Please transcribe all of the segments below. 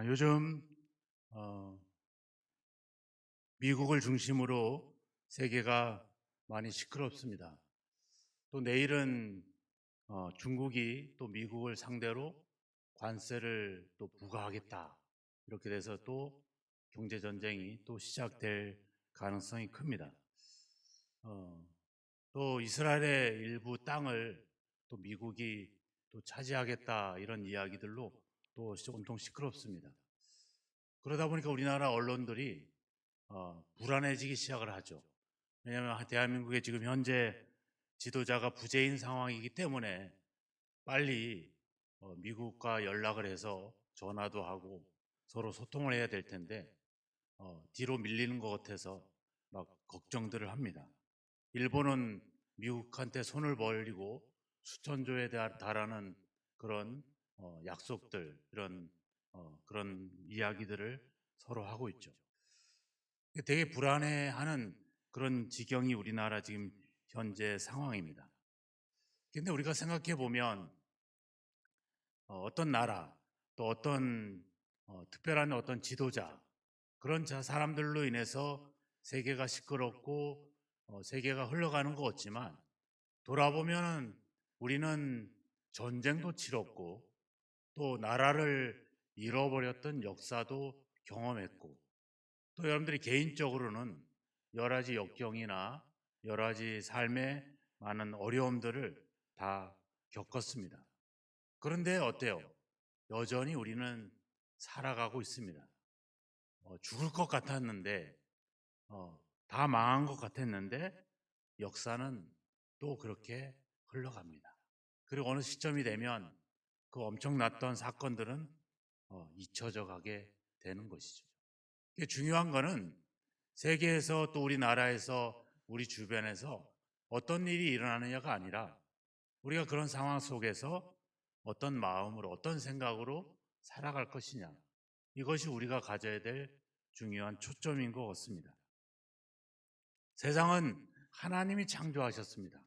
요즘 어, 미국을 중심으로 세계가 많이 시끄럽습니다. 또 내일은 중국이 또 미국을 상대로 관세를 또 부과하겠다. 이렇게 돼서 또 경제 전쟁이 또 시작될 가능성이 큽니다. 어, 또 이스라엘의 일부 땅을 또 미국이 또 차지하겠다 이런 이야기들로 또 온통 시끄럽습니다. 그러다 보니까 우리나라 언론들이 불안해지기 시작을 하죠. 왜냐하면 대한민국의 지금 현재 지도자가 부재인 상황이기 때문에 빨리 미국과 연락을 해서 전화도 하고 서로 소통을 해야 될 텐데 뒤로 밀리는 것 같아서 막 걱정들을 합니다. 일본은 미국한테 손을 벌리고 수천조에 달하는 그런 약속들, 그런 이야기들을 서로 하고 있죠. 되게 불안해하는 그런 지경이 우리나라 지금 현재 상황입니다. 근데 우리가 생각해 보면 어떤 나라 또 어떤 특별한 어떤 지도자 그런 사람들로 인해서 세계가 시끄럽고 세계가 흘러가는 것 같지만 돌아보면 우리는 전쟁도 치렀고 또 나라를 잃어버렸던 역사도 경험했고 또 여러분들이 개인적으로는 여러 가지 역경이나 여러 가지 삶의 많은 어려움들을 다 겪었습니다. 그런데 어때요? 여전히 우리는 살아가고 있습니다. 죽을 것 같았는데, 다 망한 것 같았는데, 역사는 또 그렇게 흘러갑니다. 그리고 어느 시점이 되면 그 엄청났던 사건들은 잊혀져 가게 되는 것이죠. 중요한 거는 세계에서 또 우리나라에서 우리 주변에서 어떤 일이 일어나느냐가 아니라 우리가 그런 상황 속에서 어떤 마음으로 어떤 생각으로 살아갈 것이냐 이것이 우리가 가져야 될 중요한 초점인 것 같습니다. 세상은 하나님이 창조하셨습니다.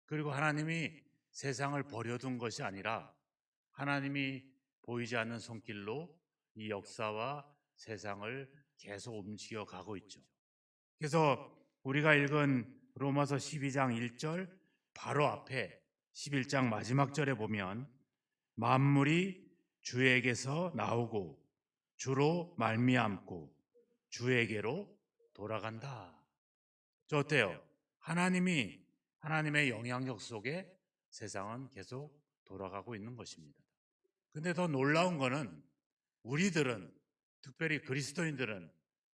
그리고 하나님이 세상을 버려둔 것이 아니라 하나님이 보이지 않는 손길로 이 역사와 세상을 계속 움직여 가고 있죠. 그래서 우리가 읽은 로마서 12장 1절 바로 앞에 11장 마지막 절에 보면 만물이 주에게서 나오고 주로 말미암고 주에게로 돌아간다. 저 어때요? 하나님의 영향력 속에 세상은 계속 돌아가고 있는 것입니다. 근데 더 놀라운 거는 우리들은 특별히 그리스도인들은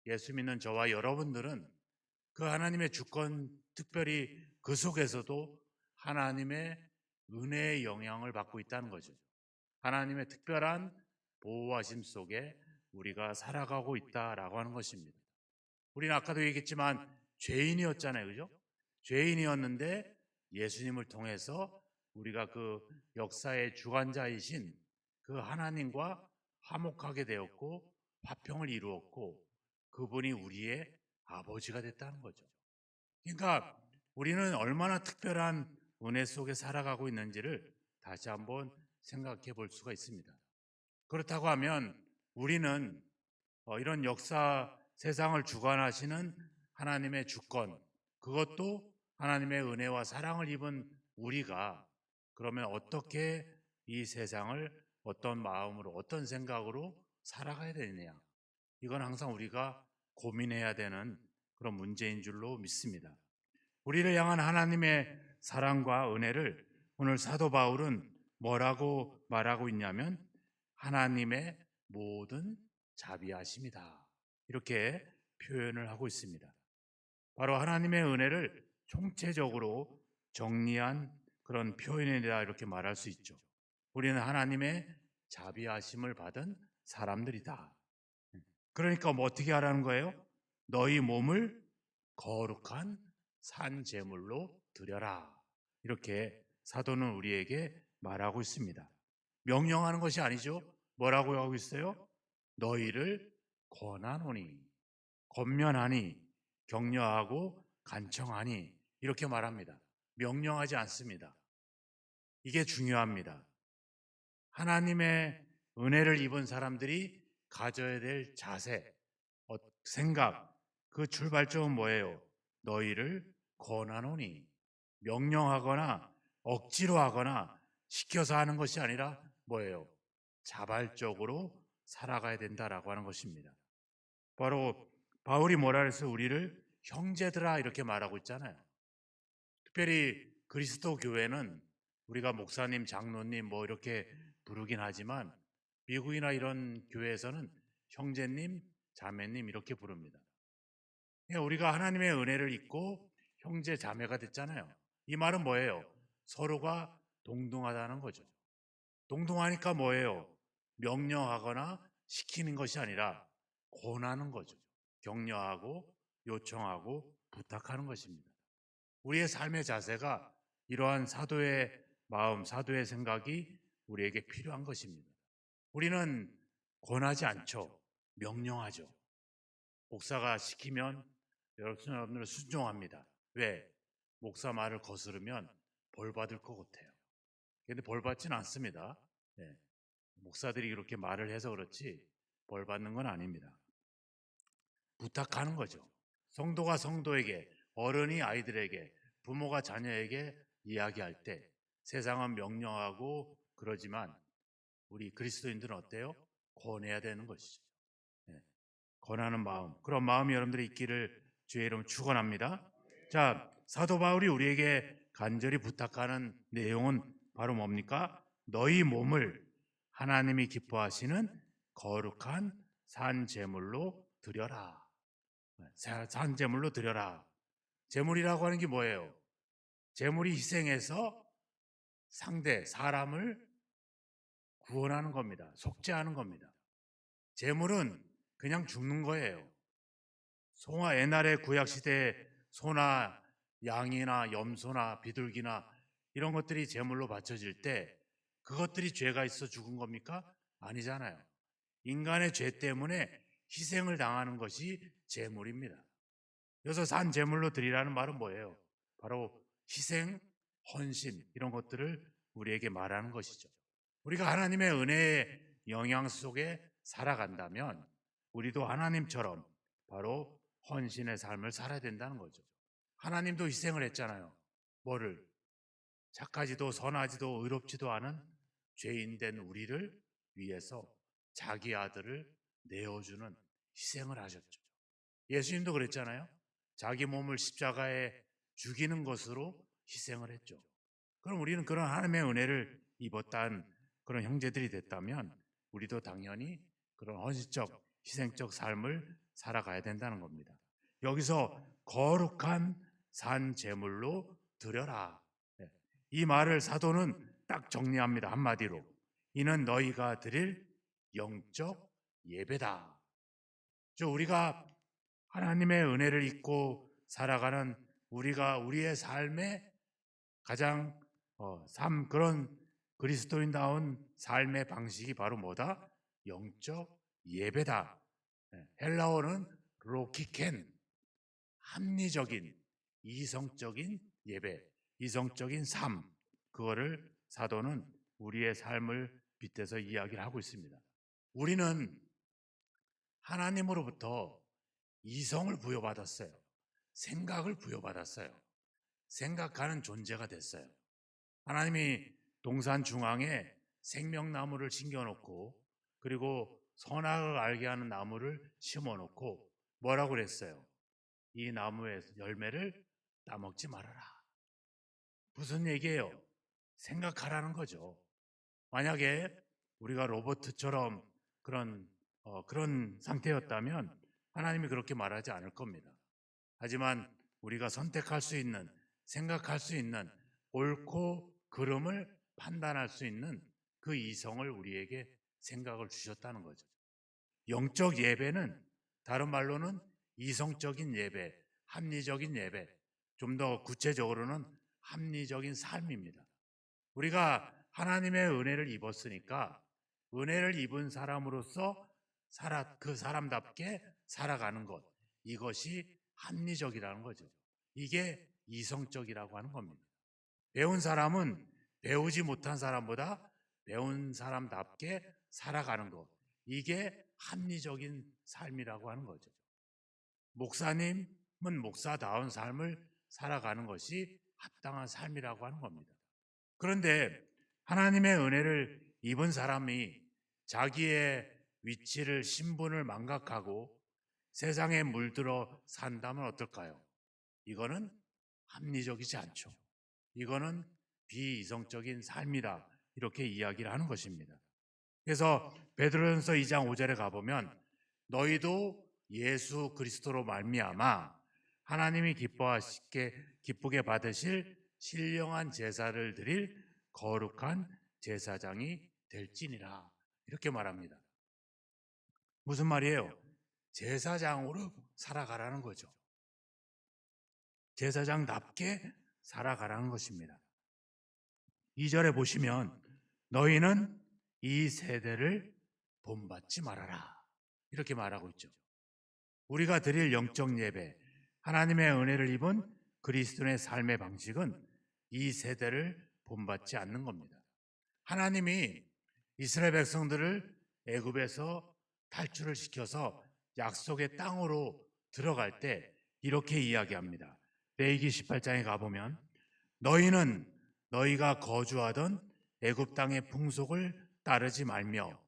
예수 믿는 저와 여러분들은 그 하나님의 주권 특별히 그 속에서도 하나님의 은혜의 영향을 받고 있다는 거죠. 하나님의 특별한 보호하심 속에 우리가 살아가고 있다라고 하는 것입니다. 우리는 아까도 얘기했지만 죄인이었잖아요. 그죠? 죄인이었는데 예수님을 통해서 우리가 그 역사의 주관자이신 그 하나님과 화목하게 되었고 화평을 이루었고 그분이 우리의 아버지가 됐다는 거죠. 그러니까 우리는 얼마나 특별한 은혜 속에 살아가고 있는지를 다시 한번 생각해 볼 수가 있습니다. 그렇다고 하면 우리는 이런 역사 세상을 주관하시는 하나님의 주권 그것도 하나님의 은혜와 사랑을 입은 우리가 그러면 어떻게 이 세상을 어떤 마음으로 어떤 생각으로 살아가야 되느냐 이건 항상 우리가 고민해야 되는 그런 문제인 줄로 믿습니다. 우리를 향한 하나님의 사랑과 은혜를 오늘 사도 바울은 뭐라고 말하고 있냐면 하나님의 모든 자비하심이다. 이렇게 표현을 하고 있습니다. 바로 하나님의 은혜를 총체적으로 정리한 그런 표현이다 이렇게 말할 수 있죠. 우리는 하나님의 자비하심을 받은 사람들이다. 그러니까 뭐 어떻게 하라는 거예요? 너희 몸을 거룩한 산 제물로 드려라. 이렇게 사도는 우리에게 말하고 있습니다. 명령하는 것이 아니죠. 뭐라고 하고 있어요? 너희를 권하노니, 권면하니, 격려하고 간청하니 이렇게 말합니다. 명령하지 않습니다. 이게 중요합니다. 하나님의 은혜를 입은 사람들이 가져야 될 자세, 생각, 그 출발점은 뭐예요? 너희를 권하노니. 명령하거나 억지로 하거나 시켜서 하는 것이 아니라 뭐예요? 자발적으로 살아가야 된다라고 하는 것입니다. 바로 바울이 뭐라 그래서 우리를 형제들아 이렇게 말하고 있잖아요. 특별히 그리스도 교회는 우리가 목사님, 장로님 뭐 이렇게 부르긴 하지만 미국이나 이런 교회에서는 형제님, 자매님 이렇게 부릅니다. 그러니까 우리가 하나님의 은혜를 입고 형제, 자매가 됐잖아요. 이 말은 뭐예요? 서로가 동등하다는 거죠. 동등하니까 뭐예요? 명령하거나 시키는 것이 아니라 권하는 거죠. 격려하고 요청하고 부탁하는 것입니다. 우리의 삶의 자세가 이러한 사도의 마음, 사도의 생각이 우리에게 필요한 것입니다. 우리는 권하지 않죠. 명령하죠. 목사가 시키면 여러분들 순종합니다. 왜? 목사 말을 거스르면 벌 받을 것 같아요. 근데 벌 받지는 않습니다. 네. 목사들이 이렇게 말을 해서 그렇지 벌 받는 건 아닙니다. 부탁하는 거죠. 성도가 성도에게, 어른이 아이들에게, 부모가 자녀에게 이야기할 때 세상은 명령하고 그러지만 우리 그리스도인들은 어때요? 권해야 되는 것이죠. 네. 권하는 마음, 그런 마음이 여러분들이 있기를 주의 이름 축원합니다. 자, 사도 바울이 우리에게 간절히 부탁하는 내용은 바로 뭡니까? 너희 몸을 하나님이 기뻐하시는 거룩한 산 제물로 드려라. 산 제물로 드려라. 제물이라고 하는 게 뭐예요? 제물이 희생해서 상대 사람을 구원하는 겁니다. 속죄하는 겁니다. 제물은 그냥 죽는 거예요. 소나 옛날에 구약 시대에 소나 양이나 염소나 비둘기나 이런 것들이 제물로 바쳐질 때 그것들이 죄가 있어 죽은 겁니까? 아니잖아요. 인간의 죄 때문에 희생을 당하는 것이 제물입니다. 그래서 산 제물로 드리라는 말은 뭐예요? 바로 희생, 헌신 이런 것들을 우리에게 말하는 것이죠. 우리가 하나님의 은혜의 영향 속에 살아간다면 우리도 하나님처럼 바로 헌신의 삶을 살아야 된다는 거죠. 하나님도 희생을 했잖아요. 뭐를? 착하지도 선하지도 의롭지도 않은 죄인된 우리를 위해서 자기 아들을 내어주는 희생을 하셨죠. 예수님도 그랬잖아요. 자기 몸을 십자가에 죽이는 것으로 희생을 했죠. 그럼 우리는 그런 하나님의 은혜를 입었던 그런 형제들이 됐다면 우리도 당연히 그런 헌신적, 희생적 삶을 살아가야 된다는 겁니다. 여기서 거룩한 산 제물로 드려라. 이 말을 사도는 딱 정리합니다. 한마디로. 이는 너희가 드릴 영적 예배다. 우리가 하나님의 은혜를 입고 살아가는 우리의 삶의 가장 그런 그리스도인다운 삶의 방식이 바로 뭐다? 영적 예배다. 헬라어는 로키켄, 합리적인, 이성적인 예배, 이성적인 삶, 그거를 사도는 우리의 삶을 빗대서 이야기를 하고 있습니다. 우리는 하나님으로부터 이성을 부여받았어요. 생각을 부여받았어요. 생각하는 존재가 됐어요. 하나님이 동산 중앙에 생명나무를 심겨놓고 그리고 선악을 알게 하는 나무를 심어놓고 뭐라고 그랬어요? 이 나무의 열매를 따먹지 말아라. 무슨 얘기예요? 생각하라는 거죠. 만약에 우리가 로봇처럼 그런 상태였다면 하나님이 그렇게 말하지 않을 겁니다. 하지만 우리가 선택할 수 있는, 생각할 수 있는, 옳고 그름을 판단할 수 있는 그 이성을 우리에게 생각을 주셨다는 거죠. 영적 예배는 다른 말로는 이성적인 예배, 합리적인 예배, 좀 더 구체적으로는 합리적인 삶입니다. 우리가 하나님의 은혜를 입었으니까 은혜를 입은 사람으로서 그 사람답게 살아가는 것, 이것이 합리적이라는 거죠. 이게 이성적이라고 하는 겁니다. 배운 사람은 배우지 못한 사람보다 배운 사람답게 살아가는 것, 이게 합리적인 삶이라고 하는 거죠. 목사님은 목사다운 삶을 살아가는 것이 합당한 삶이라고 하는 겁니다. 그런데 하나님의 은혜를 입은 사람이 자기의 위치를, 신분을 망각하고 세상에 물들어 산다면 어떨까요? 이거는 합리적이지 않죠. 이거는 비이성적인 삶이다, 이렇게 이야기를 하는 것입니다. 그래서 베드로전서 2장 5절에 가보면 너희도 예수 그리스도로 말미암아 하나님이 기쁘게 받으실 신령한 제사를 드릴 거룩한 제사장이 될지니라, 이렇게 말합니다. 무슨 말이에요? 제사장으로 살아가라는 거죠. 제사장답게 살아가라는 것입니다. 2절에 보시면 너희는 이 세대를 본받지 말아라, 이렇게 말하고 있죠. 우리가 드릴 영적 예배, 하나님의 은혜를 입은 그리스도인의 삶의 방식은 이 세대를 본받지 않는 겁니다. 하나님이 이스라엘 백성들을 애굽에서 탈출을 시켜서 약속의 땅으로 들어갈 때 이렇게 이야기합니다. 레위기 18장에 가보면 너희는 너희가 거주하던 애굽 땅의 풍속을 따르지 말며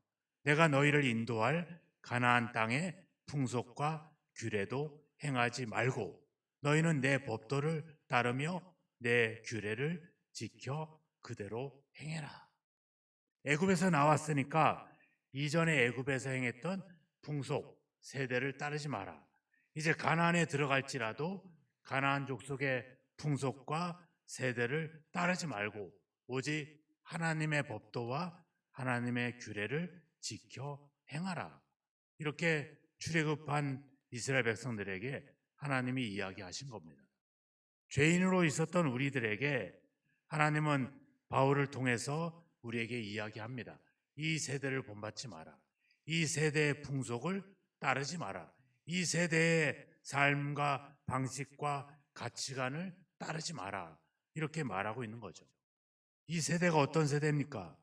내가 너희를 인도할 가나안 땅의 풍속과 규례도 행하지 말고 너희는 내 법도를 따르며 내 규례를 지켜 그대로 행해라. 애굽에서 나왔으니까 이전에 애굽에서 행했던 풍속, 세대를 따르지 마라. 이제 가나안에 들어갈지라도 가나안 족속의 풍속과 세대를 따르지 말고 오직 하나님의 법도와 하나님의 규례를 지켜 행하라. 이렇게 출애굽한 이스라엘 백성들에게 하나님이 이야기하신 겁니다. 죄인으로 있었던 우리들에게 하나님은 바울을 통해서 우리에게 이야기합니다. 이 세대를 본받지 마라. 이 세대의 풍속을 따르지 마라. 이 세대의 삶과 방식과 가치관을 따르지 마라. 이렇게 말하고 있는 거죠. 이 세대가 어떤 세대입니까?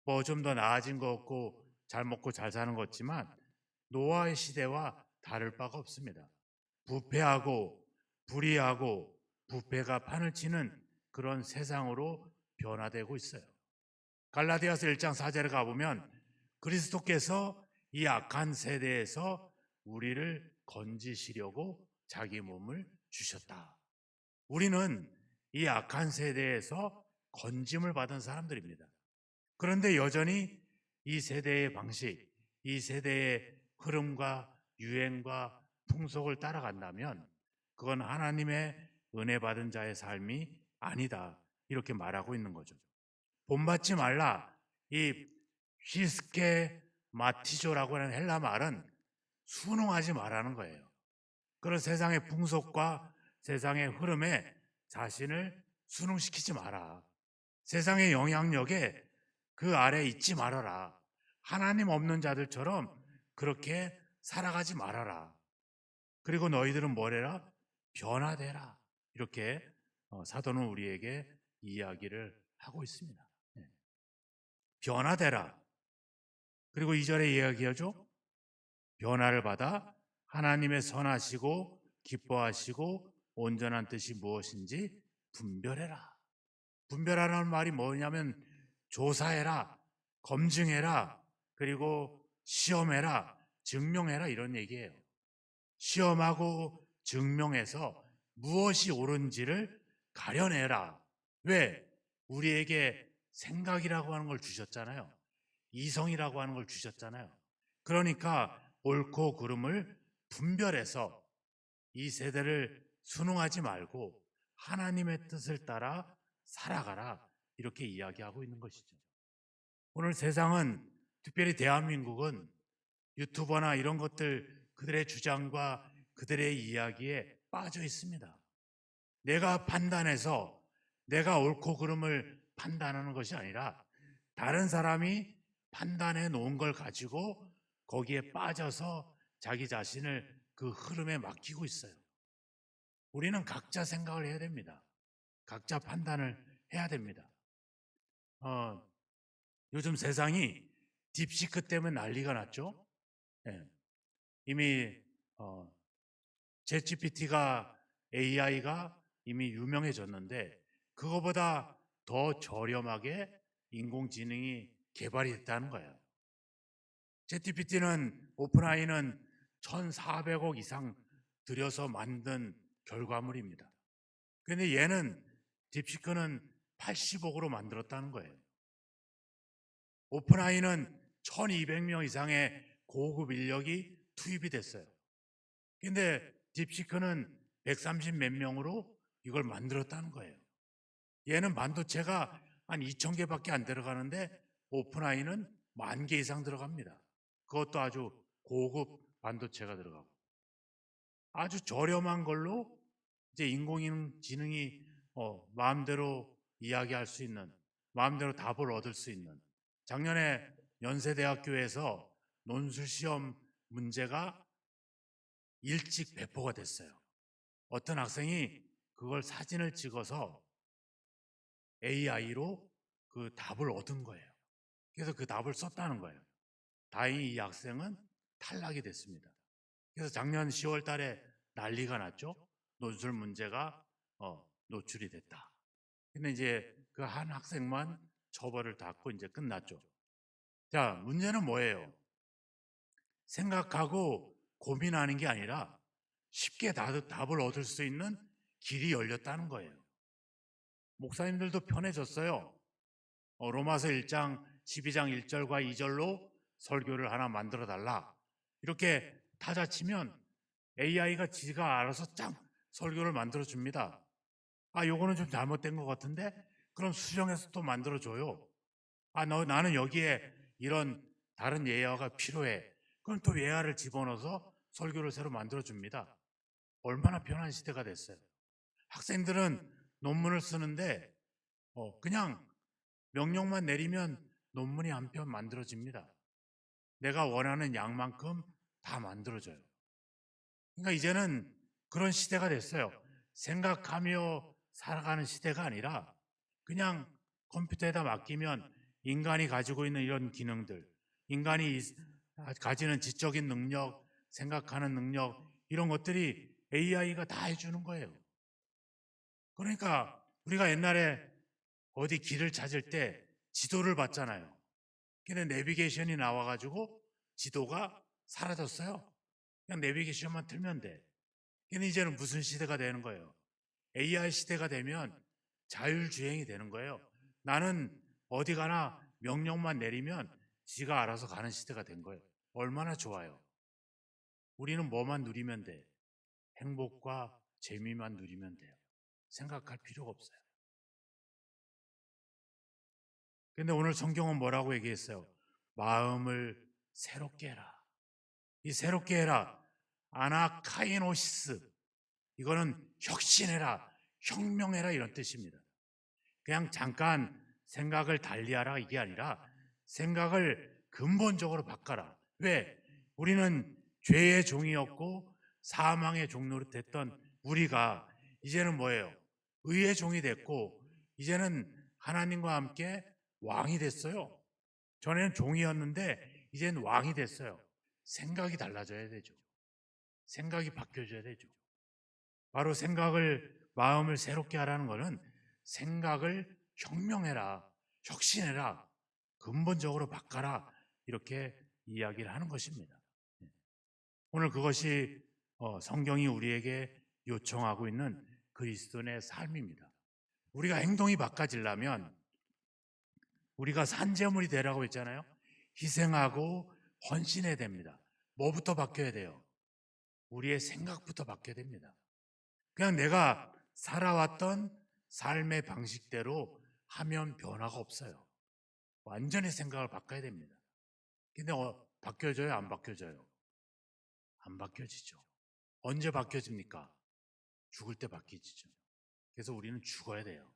뭐 좀 더 나아진 것 같고 잘 먹고 잘 사는 것 같지만 노아의 시대와 다를 바가 없습니다. 부패하고 불의하고 부패가 판을 치는 그런 세상으로 변화되고 있어요. 갈라디아서 1장 4절에 가보면 그리스도께서 이 악한 세대에서 우리를 건지시려고 자기 몸을 주셨다. 우리는 이 악한 세대에서 건짐을 받은 사람들입니다. 그런데 여전히 이 세대의 방식, 이 세대의 흐름과 유행과 풍속을 따라간다면 그건 하나님의 은혜 받은 자의 삶이 아니다, 이렇게 말하고 있는 거죠. 본받지 말라. 이 히스케 마티조라고 하는 헬라 말은 순응하지 말라는 거예요. 그런 세상의 풍속과 세상의 흐름에 자신을 순응시키지 마라. 세상의 영향력에 그 아래 있지 말아라. 하나님 없는 자들처럼 그렇게 살아가지 말아라. 그리고 너희들은 뭐래라? 변화되라. 이렇게 사도는 우리에게 이야기를 하고 있습니다. 변화되라. 그리고 2절에 이야기하죠. 변화를 받아 하나님의 선하시고 기뻐하시고 온전한 뜻이 무엇인지 분별해라. 분별하라는 말이 뭐냐면 조사해라, 검증해라, 그리고 시험해라, 증명해라, 이런 얘기예요. 시험하고 증명해서 무엇이 옳은지를 가려내라. 왜? 우리에게 생각이라고 하는 걸 주셨잖아요. 이성이라고 하는 걸 주셨잖아요. 그러니까 옳고 그름을 분별해서 이 세대를 순응하지 말고 하나님의 뜻을 따라 살아가라, 이렇게 이야기하고 있는 것이죠. 오늘 세상은, 특별히 대한민국은 유튜버나 이런 것들, 그들의 주장과 그들의 이야기에 빠져 있습니다. 내가 판단해서 내가 옳고 그름을 판단하는 것이 아니라 다른 사람이 판단해 놓은 걸 가지고 거기에 빠져서 자기 자신을 그 흐름에 맡기고 있어요. 우리는 각자 생각을 해야 됩니다. 각자 판단을 해야 됩니다. 요즘 세상이 딥시크 때문에 난리가 났죠. 예. 이미 챗GPT가 AI가 이미 유명해졌는데 그거보다 더 저렴하게 인공지능이 개발이 됐다는 거예요. 챗GPT는 오픈AI는 1,400억 이상 들여서 만든 결과물입니다. 그런데 얘는 딥시크는 80억으로 만들었다는 거예요. 오픈AI는 1,200명 이상의 고급 인력이 투입이 됐어요. 근데 딥시크는 130 몇 명으로 이걸 만들었다는 거예요. 얘는 반도체가 한 2,000개밖에 안 들어가는데 오픈AI는 10,000개 이상 들어갑니다. 그것도 아주 고급 반도체가 들어가고 아주 저렴한 걸로 이제 인공지능이 마음대로 이야기할 수 있는, 마음대로 답을 얻을 수 있는. 작년에 연세대학교에서 논술시험 문제가 일찍 배포가 됐어요. 어떤 학생이 그걸 사진을 찍어서 AI로 그 답을 얻은 거예요. 그래서 그 답을 썼다는 거예요. 다행히 이 학생은 탈락이 됐습니다. 그래서 작년 10월 달에 난리가 났죠. 논술 문제가 노출이 됐다. 근데 이제 그 한 학생만 처벌을 받고 이제 끝났죠. 자, 문제는 뭐예요? 생각하고 고민하는 게 아니라 쉽게 답을 얻을 수 있는 길이 열렸다는 거예요. 목사님들도 편해졌어요. 로마서 1장 12장 1절과 2절로 설교를 하나 만들어 달라. 이렇게 타자치면 AI가 지가 알아서 짱 설교를 만들어 줍니다. 아, 요거는 좀 잘못된 것 같은데? 그럼 수정해서 또 만들어 줘요. 아, 나는 여기에 이런 다른 예화가 필요해. 그럼 또 예화를 집어넣어서 설교를 새로 만들어 줍니다. 얼마나 편한 시대가 됐어요. 학생들은 논문을 쓰는데 그냥 명령만 내리면 논문이 한 편 만들어집니다. 내가 원하는 양만큼 다 만들어져요. 그러니까 이제는 그런 시대가 됐어요. 생각하며 살아가는 시대가 아니라 그냥 컴퓨터에다 맡기면 인간이 가지고 있는 이런 기능들, 인간이 가지는 지적인 능력, 생각하는 능력, 이런 것들이 AI가 다 해주는 거예요. 그러니까 우리가 옛날에 어디 길을 찾을 때 지도를 봤잖아요. 근데 내비게이션이 나와가지고 지도가 사라졌어요. 그냥 내비게이션만 틀면 돼. 근데 이제는 무슨 시대가 되는 거예요? AI 시대가 되면 자율주행이 되는 거예요. 나는 어디 가나 명령만 내리면 지가 알아서 가는 시대가 된 거예요. 얼마나 좋아요. 우리는 뭐만 누리면 돼? 행복과 재미만 누리면 돼요. 생각할 필요가 없어요. 근데 오늘 성경은 뭐라고 얘기했어요? 마음을 새롭게 해라. 이 새롭게 해라. 아나카이노시스. 이거는 혁신해라. 혁명해라 이런 뜻입니다. 그냥 잠깐 생각을 달리하라 이게 아니라 생각을 근본적으로 바꿔라. 왜? 우리는 죄의 종이었고 사망의 종로 됐던 우리가 이제는 뭐예요? 의의 종이 됐고 이제는 하나님과 함께 왕이 됐어요. 전에는 종이었는데 이제는 왕이 됐어요. 생각이 달라져야 되죠. 생각이 바뀌어져야 되죠. 바로 마음을 새롭게 하라는 것은 생각을 혁명해라, 혁신해라, 근본적으로 바꿔라 이렇게 이야기를 하는 것입니다. 오늘 그것이 성경이 우리에게 요청하고 있는 그리스도인의 삶입니다. 우리가 행동이 바꿔지려면 우리가 산재물이 되라고 했잖아요. 희생하고 헌신해야 됩니다. 뭐부터 바뀌어야 돼요? 우리의 생각부터 바뀌어야 됩니다. 그냥 내가 살아왔던 삶의 방식대로 하면 변화가 없어요. 완전히 생각을 바꿔야 됩니다. 근데 바뀌어져요? 안 바뀌어져요? 안 바뀌어지죠. 언제 바뀌어집니까? 죽을 때 바뀌어지죠. 그래서 우리는 죽어야 돼요.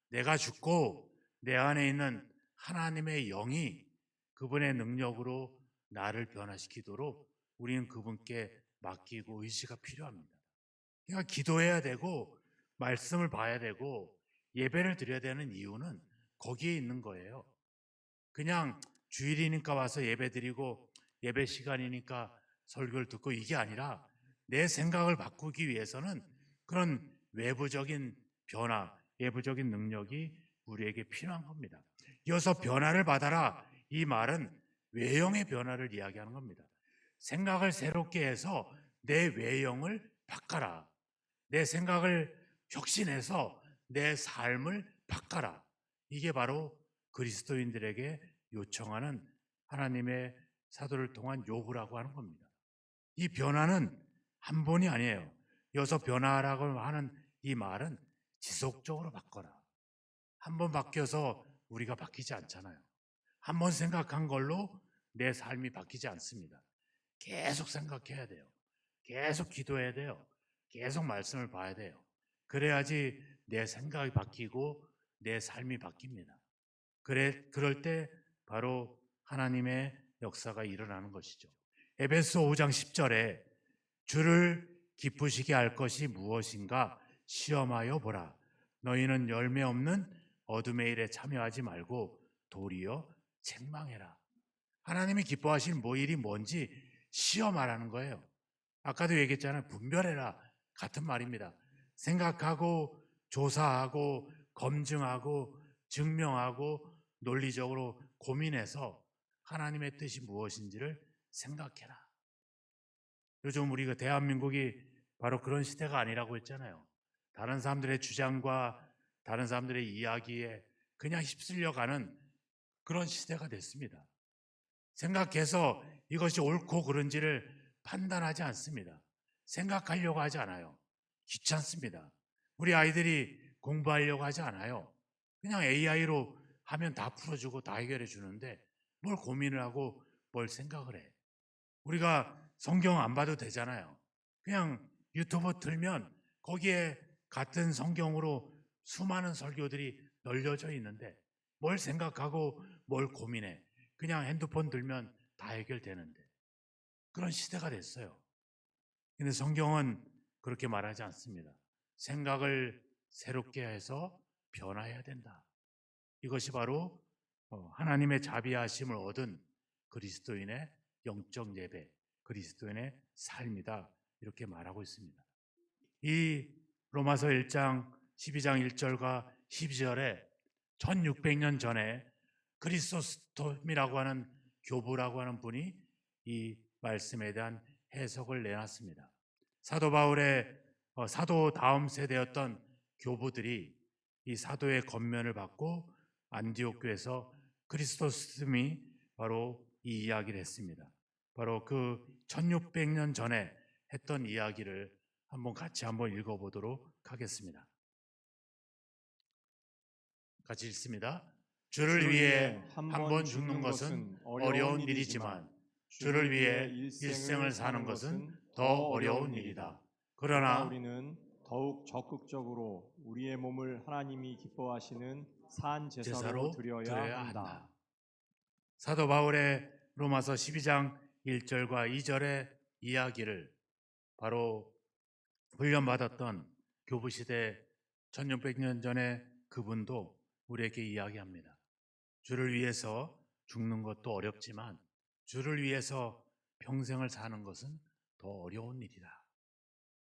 내가 죽고 내 안에 있는 하나님의 영이 그분의 능력으로 나를 변화시키도록 우리는 그분께 맡기고 의지가 필요합니다. 그러니까 기도해야 되고 말씀을 봐야 되고 예배를 드려야 되는 이유는 거기에 있는 거예요. 그냥 주일이니까 와서 예배 드리고 예배 시간이니까 설교를 듣고 이게 아니라 내 생각을 바꾸기 위해서는 그런 외부적인 변화, 외부적인 능력이 우리에게 필요한 겁니다. 이어서 변화를 받아라. 이 말은 외형의 변화를 이야기하는 겁니다. 생각을 새롭게 해서 내 외형을 바꿔라. 내 생각을 혁신해서 내 삶을 바꿔라. 이게 바로 그리스도인들에게 요청하는 하나님의 사도를 통한 요구라고 하는 겁니다. 이 변화는 한 번이 아니에요. 이어서 변화라고 하는 이 말은 지속적으로 바꿔라. 한 번 바뀌어서 우리가 바뀌지 않잖아요. 한 번 생각한 걸로 내 삶이 바뀌지 않습니다. 계속 생각해야 돼요. 계속 기도해야 돼요. 계속 말씀을 봐야 돼요. 그래야지 내 생각이 바뀌고 내 삶이 바뀝니다. 그럴 때 바로 하나님의 역사가 일어나는 것이죠. 에베소 5장 10절에 주를 기쁘시게 할 것이 무엇인가 시험하여 보라. 너희는 열매 없는 어둠의 일에 참여하지 말고 도리어 책망해라. 하나님이 기뻐하시는 일이 뭔지 시험하라는 거예요. 아까도 얘기했잖아요. 분별해라. 같은 말입니다. 생각하고 조사하고 검증하고 증명하고 논리적으로 고민해서 하나님의 뜻이 무엇인지를 생각해라. 요즘 우리가 대한민국이 바로 그런 시대가 아니라고 했잖아요. 다른 사람들의 주장과 다른 사람들의 이야기에 그냥 휩쓸려가는 그런 시대가 됐습니다. 생각해서 이것이 옳고 그른지를 판단하지 않습니다. 생각하려고 하지 않아요. 귀찮습니다. 우리 아이들이 공부하려고 하지 않아요. 그냥 AI로 하면 다 풀어주고 다 해결해 주는데 뭘 고민을 하고 뭘 생각을 해. 우리가 성경 안 봐도 되잖아요. 그냥 유튜브 틀면 거기에 같은 성경으로 수많은 설교들이 널려져 있는데 뭘 생각하고 뭘 고민해. 그냥 핸드폰 들면 다 해결되는데 그런 시대가 됐어요. 근데 성경은 그렇게 말하지 않습니다. 생각을 새롭게 해서 변화해야 된다. 이것이 바로 하나님의 자비하심을 얻은 그리스도인의 영적 예배, 그리스도인의 삶이다. 이렇게 말하고 있습니다. 이 로마서 1장 12장 1절과 12절에 1600년 전에 그리스토스톰이라고 하는 교부라고 하는 분이 이 말씀에 대한 해석을 내놨습니다. 사도 바울의 사도 다음 세대였던 교부들이 이 사도의 권면을 받고 안디옥 교회에서 그리스토스톰이 바로 이 이야기를 했습니다. 바로 그 1600년 전에 했던 이야기를 같이 한번 읽어보도록 하겠습니다. 같이 읽습니다. 주를 위해 한 번 죽는 것은 어려운 일이지만 주를 위해 일생을 사는 것은 더 어려운 일이다. 그러나 우리는 더욱 적극적으로 우리의 몸을 하나님이 기뻐하시는 산 제사로 드려야 한다. 사도 바울의 로마서 12장 1절과 2절의 이야기를 바로 훈련받았던 교부시대 1600년 전에 그분도 우리에게 이야기합니다. 주를 위해서 죽는 것도 어렵지만 주를 위해서 평생을 사는 것은 더 어려운 일이다.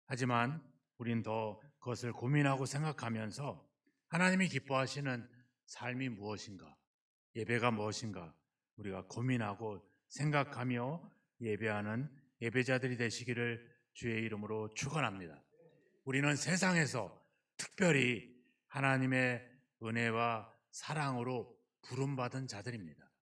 하지만 우린 더 그것을 고민하고 생각하면서 하나님이 기뻐하시는 삶이 무엇인가, 예배가 무엇인가 우리가 고민하고 생각하며 예배하는 예배자들이 되시기를 주의 이름으로 축원합니다. 우리는 세상에서 특별히 하나님의 은혜와 사랑으로 부름받은 자들입니다.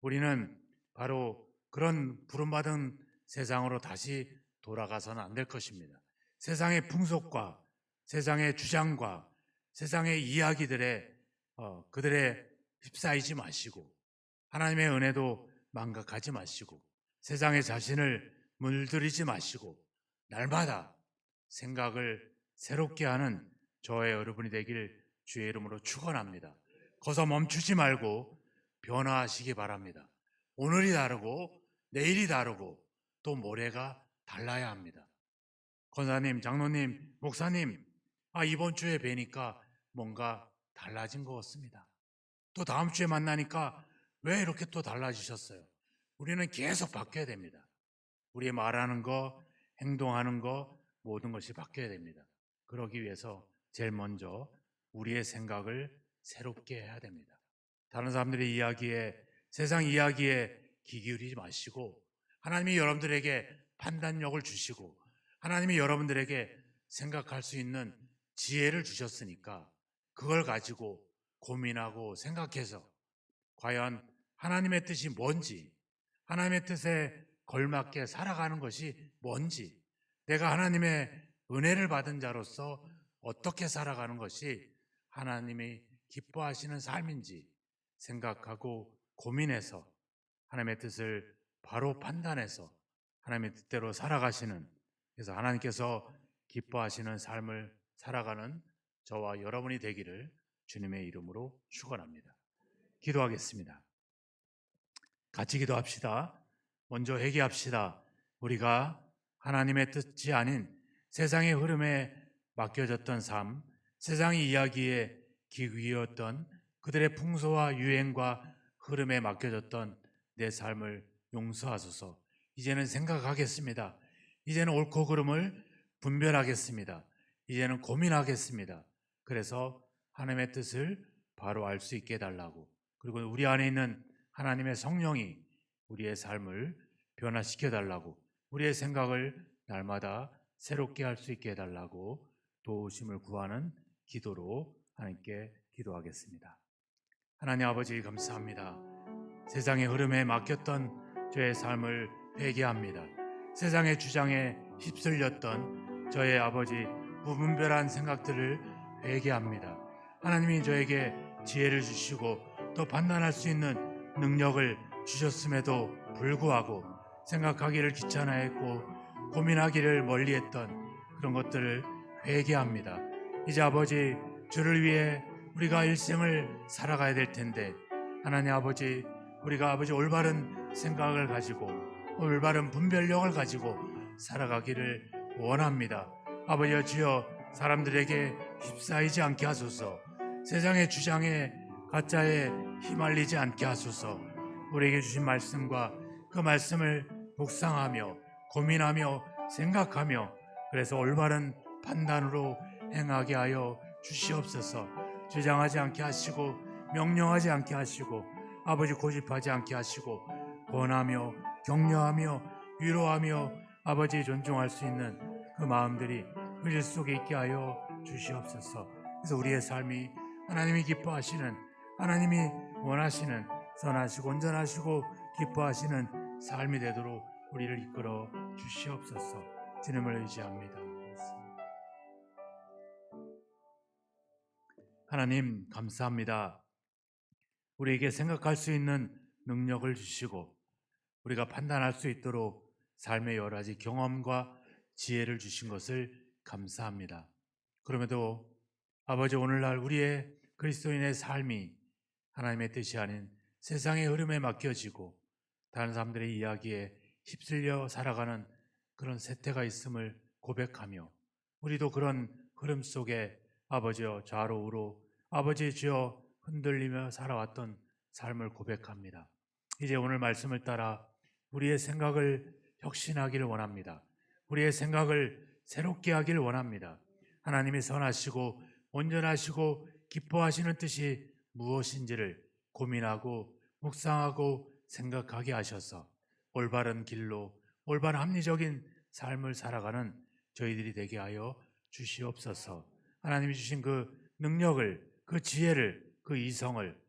우리는 바로 그런 부름받은 세상으로 다시 돌아가서는 안 될 것입니다. 세상의 풍속과 세상의 주장과 세상의 이야기들에 그들의 휩싸이지 마시고 하나님의 은혜도 망각하지 마시고 세상의 자신을 물들이지 마시고 날마다 생각을 새롭게 하는 저의 여러분이 되길 주의 이름으로 축원합니다. 거기서 멈추지 말고 변화하시기 바랍니다. 오늘이 다르고 내일이 다르고 또 모레가 달라야 합니다. 권사님, 장로님, 목사님, 이번 주에 뵈니까 뭔가 달라진 것 같습니다. 또 다음 주에 만나니까 왜 이렇게 또 달라지셨어요? 우리는 계속 바뀌어야 됩니다. 우리의 말하는 거, 행동하는 거 모든 것이 바뀌어야 됩니다. 그러기 위해서 제일 먼저 우리의 생각을 새롭게 해야 됩니다. 다른 사람들의 이야기에, 세상 이야기에 귀 기울이지 마시고 하나님이 여러분들에게 판단력을 주시고 하나님이 여러분들에게 생각할 수 있는 지혜를 주셨으니까 그걸 가지고 고민하고 생각해서 과연 하나님의 뜻이 뭔지, 하나님의 뜻에 걸맞게 살아가는 것이 뭔지, 내가 하나님의 은혜를 받은 자로서 어떻게 살아가는 것이 하나님이 기뻐하시는 삶인지 생각하고 고민해서 하나님의 뜻을 바로 판단해서 하나님의 뜻대로 살아가시는, 그래서 하나님께서 기뻐하시는 삶을 살아가는 저와 여러분이 되기를 주님의 이름으로 축원합니다. 기도하겠습니다. 같이 기도합시다. 먼저 회개합시다. 우리가 하나님의 뜻이 아닌 세상의 흐름에 맡겨졌던 삶, 세상의 이야기에 기귀었던 그들의 풍소와 유행과 흐름에 맡겨졌던 내 삶을 용서하소서. 이제는 생각하겠습니다. 이제는 옳고 그름을 분별하겠습니다. 이제는 고민하겠습니다. 그래서 하나님의 뜻을 바로 알 수 있게 해달라고, 그리고 우리 안에 있는 하나님의 성령이 우리의 삶을 변화시켜 달라고, 우리의 생각을 날마다 새롭게 할 수 있게 해달라고 도우심을 구하는 기도로 하나님께 기도하겠습니다. 하나님 아버지 감사합니다. 세상의 흐름에 맡겼던 저의 삶을 회개합니다. 세상의 주장에 휩쓸렸던 저의 아버지 무분별한 생각들을 회개합니다. 하나님이 저에게 지혜를 주시고 또 판단할 수 있는 능력을 주셨음에도 불구하고 생각하기를 귀찮아했고 고민하기를 멀리했던 그런 것들을 회개합니다. 이제 아버지 주를 위해 우리가 일생을 살아가야 될 텐데 하나님 아버지 우리가 아버지 올바른 생각을 가지고 올바른 분별력을 가지고 살아가기를 원합니다. 아버지 주여 사람들에게 휩싸이지 않게 하소서. 세상의 주장에 가짜에 휘말리지 않게 하소서. 우리에게 주신 말씀과 그 말씀을 묵상하며 고민하며 생각하며 그래서 올바른 판단으로 행하게 하여 주시옵소서. 주장하지 않게 하시고 명령하지 않게 하시고 아버지 고집하지 않게 하시고 권하며 격려하며 위로하며 아버지 존중할 수 있는 그 마음들이 우리 속에 있게 하여 주시옵소서. 그래서 우리의 삶이 하나님이 기뻐하시는, 하나님이 원하시는 선하시고 온전하시고 기뻐하시는 삶이 되도록 우리를 이끌어 주시옵소서. 주님을 의지합니다. 하나님 감사합니다. 우리에게 생각할 수 있는 능력을 주시고 우리가 판단할 수 있도록 삶의 여러 가지 경험과 지혜를 주신 것을 감사합니다. 그럼에도 아버지 오늘날 우리의 그리스도인의 삶이 하나님의 뜻이 아닌 세상의 흐름에 맡겨지고 다른 사람들의 이야기에 휩쓸려 살아가는 그런 세태가 있음을 고백하며 우리도 그런 흐름 속에 아버지여 좌로 우로 아버지 주여 흔들리며 살아왔던 삶을 고백합니다. 이제 오늘 말씀을 따라 우리의 생각을 혁신하기를 원합니다. 우리의 생각을 새롭게 하기를 원합니다. 하나님이 선하시고 온전하시고 기뻐하시는 뜻이 무엇인지를 고민하고 묵상하고 생각하게 하셔서 올바른 길로 올바른 합리적인 삶을 살아가는 저희들이 되게 하여 주시옵소서. 하나님이 주신 그 능력을, 그 지혜를, 그 이성을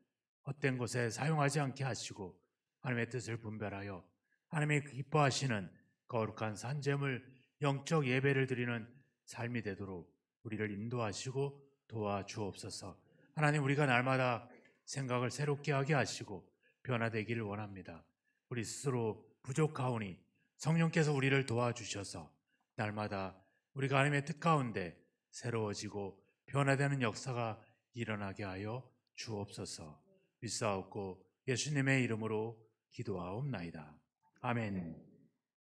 헛된 곳에 사용하지 않게 하시고 하나님의 뜻을 분별하여 하나님이 기뻐하시는 거룩한 산재물 영적 예배를 드리는 삶이 되도록 우리를 인도하시고 도와주옵소서. 하나님 우리가 날마다 생각을 새롭게 하게 하시고 변화되기를 원합니다. 우리 스스로 부족하오니 성령께서 우리를 도와주셔서 날마다 우리가 하나님의 뜻 가운데 새로워지고 변화되는 역사가 일어나게 하여 주옵소서. 믿사옵고 예수님의 이름으로 기도하옵나이다. 아멘.